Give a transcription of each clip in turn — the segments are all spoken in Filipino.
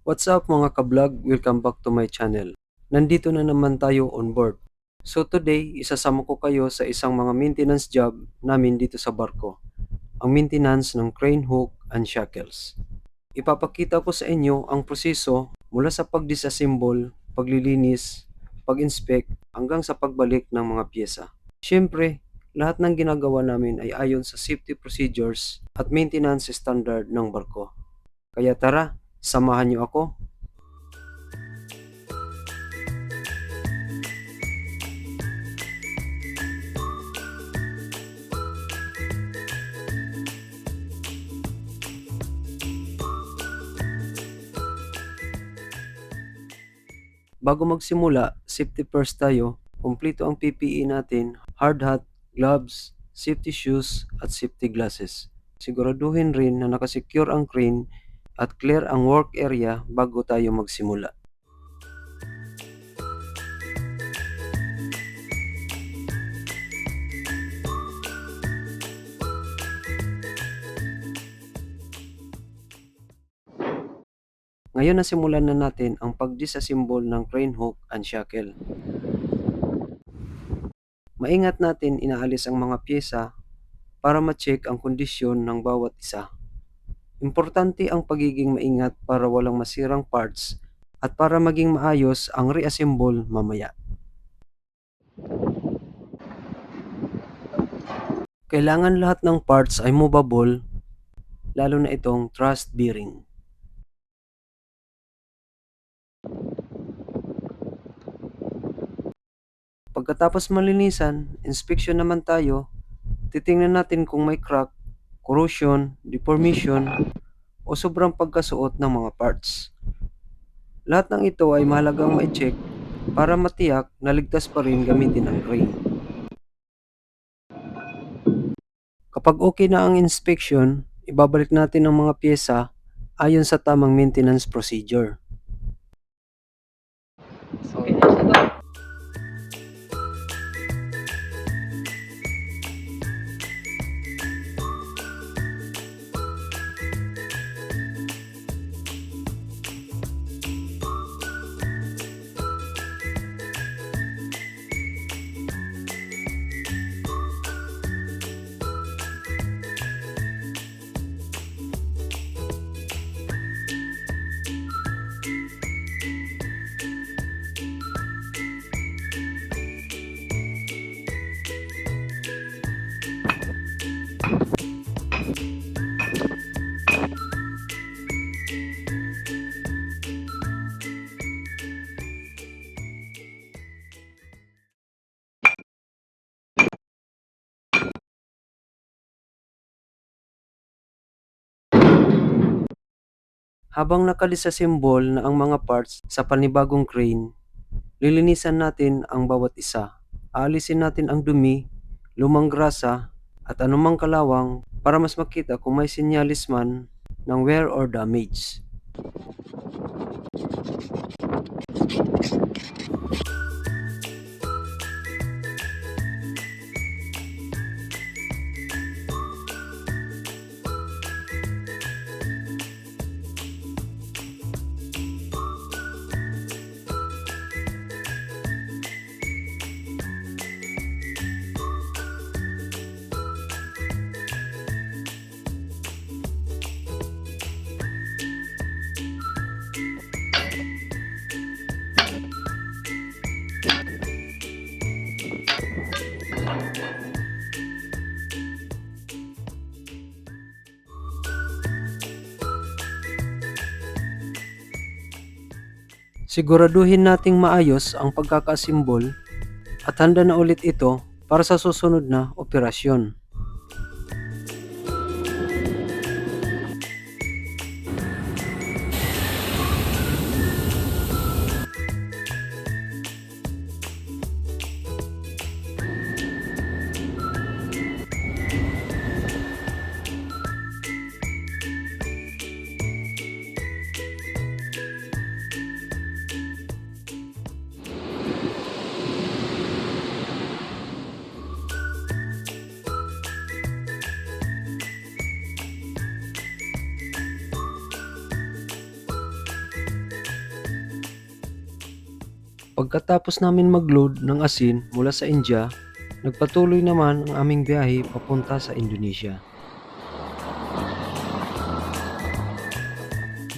What's up mga ka-vlog? Welcome back to my channel. Nandito na naman tayo on board. So today, isasama ko kayo sa isang mga maintenance job namin dito sa barko. Ang maintenance ng crane hook and shackles. Ipapakita ko sa inyo ang proseso mula sa pag-disassemble, paglilinis, pag-inspect hanggang sa pagbalik ng mga pyesa. Siyempre, lahat ng ginagawa namin ay ayon sa safety procedures at maintenance standard ng barko. Kaya tara, samahan niyo ako. Bago magsimula, safety first tayo. Kumpleto ang PPE natin, hard hat, gloves, safety shoes at safety glasses. Siguraduhin rin na nakasecure ang crane at clear ang work area bago tayo magsimula. Ngayon nasimulan na natin ang pag-disassemble ng crane hook and shackle. Maingat natin inaalis ang mga pyesa para ma-check ang kondisyon ng bawat isa. Importante ang pagiging maingat para walang masirang parts at para maging maayos ang reassemble mamaya. Kailangan lahat ng parts ay movable, lalo na itong thrust bearing. Pagkatapos malinisan, inspection naman tayo. Titingnan natin kung may crack, corrosion, deformation, o sobrang pagkasuot ng mga parts. Lahat ng ito ay mahalagang ma-check para matiyak na ligtas pa rin gamitin ang crane. Kapag okay na ang inspection, ibabalik natin ang mga pyesa ayon sa tamang maintenance procedure. Okay na siya to. Habang nakadisassemble na ang mga parts sa panibagong crane, lilinisan natin ang bawat isa. Aalisin natin ang dumi, lumang grasa, at anumang kalawang para mas makita kung may sinyalis man ng wear or damage. Siguraduhin nating maayos ang pagkakasimbol at handa na ulit ito para sa susunod na operasyon. Pagkatapos namin mag-load ng asin mula sa India, nagpatuloy naman ang aming biyahe papunta sa Indonesia.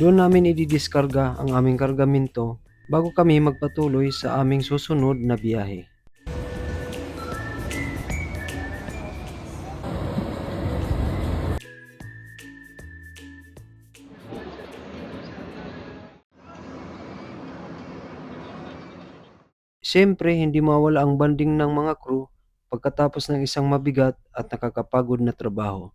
Doon namin ididiskarga ang aming kargamento bago kami magpatuloy sa aming susunod na biyahe. Siyempre, hindi mawala ang banding ng mga crew pagkatapos ng isang mabigat at nakakapagod na trabaho.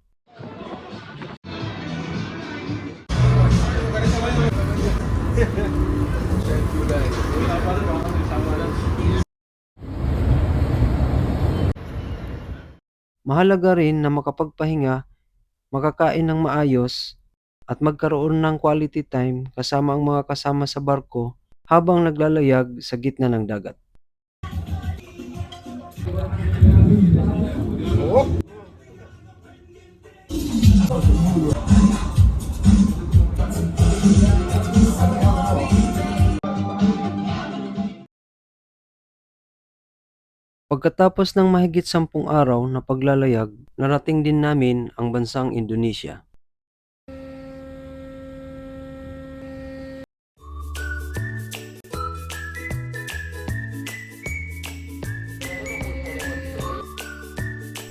Mahalaga rin na makapagpahinga, makakain ng maayos, at magkaroon ng quality time kasama ang mga kasama sa barko habang naglalayag sa gitna ng dagat. Pagkatapos ng mahigit 10 araw na paglalayag, narating din namin ang bansang Indonesia.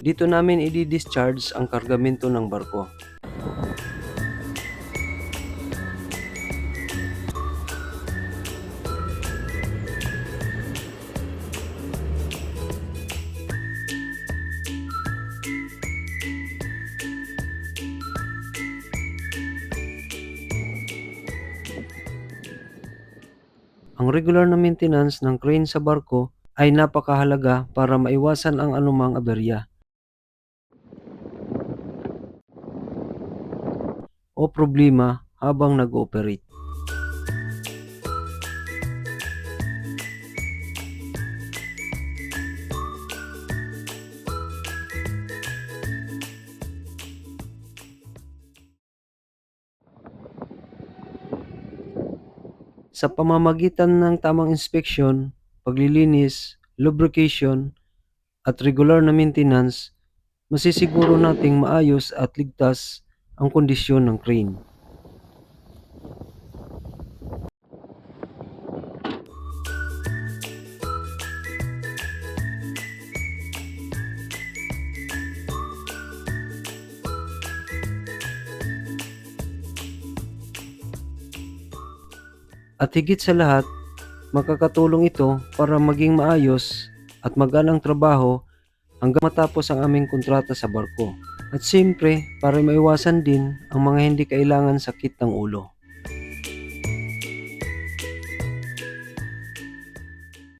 Dito namin i-discharge ang kargamento ng barko. Ang regular na maintenance ng crane sa barko ay napakahalaga para maiwasan ang anumang aberya o problema habang nag-ooperate. Sa pamamagitan ng tamang inspeksyon, paglilinis, lubrication, at regular na maintenance, masisiguro nating maayos at ligtas ang kondisyon ng crane. At higit sa lahat, makakatulong ito para maging maayos at maganang trabaho hanggang matapos ang aming kontrata sa barko. At siyempre, para maiwasan din ang mga hindi kailangan sakit ng ulo.